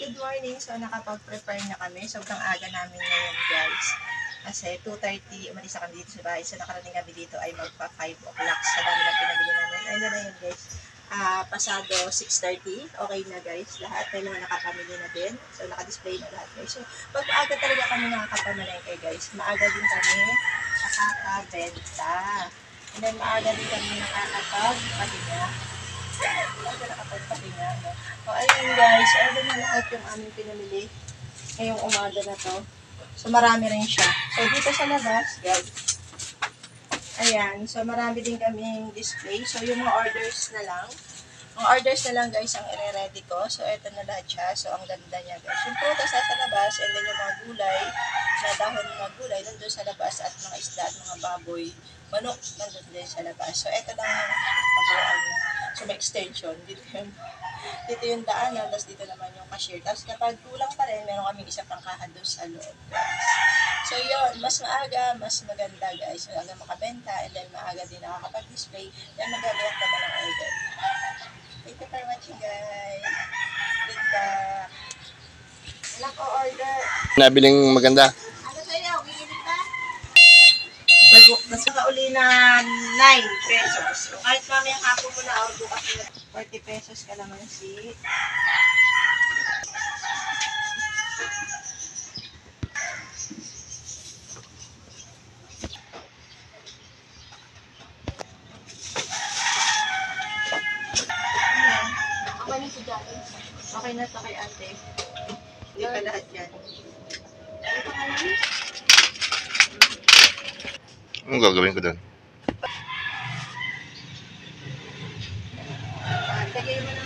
good morning. So, nakapag-prepare na kami. Sobrang aga namin ngayon, guys. Kasi 2:30, umalis na kami dito sa bahay. So, nakarating kami dito ay magpa 5 o'clock. Sa dami ng pinabili namin. Ayun na yun, guys. Pasado 6:30. Okay na, guys. Lahat may mga nakapamili na din. So, naka-display na lahat, guys. So, pag maaga talaga kami nakakapamalengke, guys. Maaga din kami nakakabenta. And then, maaga din kami nakakapagpahinga. Maaga nakapagpahinga, no? O, ayun, guys. Ayun na lahat yung aming pinamili ngayong umaga na to. So, marami rin siya. So, dito sa labas, guys. Ayan. So, marami din kaming display. So, yung mga orders na lang. Ang orders na lang, guys, ang i-ready ko. So, eto na lahat siya. So, ang ganda niya, guys. Yung prutas nasa labas, and then yung mga gulay, na dahon ng mga gulay, nandun sa labas, at mga isda at mga baboy, manok, nandun din sa labas. So, eto lang yung pabuhaan niya. So, may extension. Dito yung daanan, tapos dito naman yung cashier. Tapos kapag kulang pa rin, meron kami isa pang kahan doon sa loob, guys. So, yun, mas maaga, mas maganda, guys. Maaga makabenta, and then maaga din nakakapag-display, then magagawa naman ang order. Thank you for watching, guys. Ganda. Wala ko order. Nabiling maganda. Ano sa'yo? Bigilin ka? Mas uli na 9 pesos. So, kahit mamaya hapon mo na, or bukas na 40 pesos ka naman si. Okay na to kay ate. Hindi pa lahat yan. Anong gagawin ko doon? Lagay mo na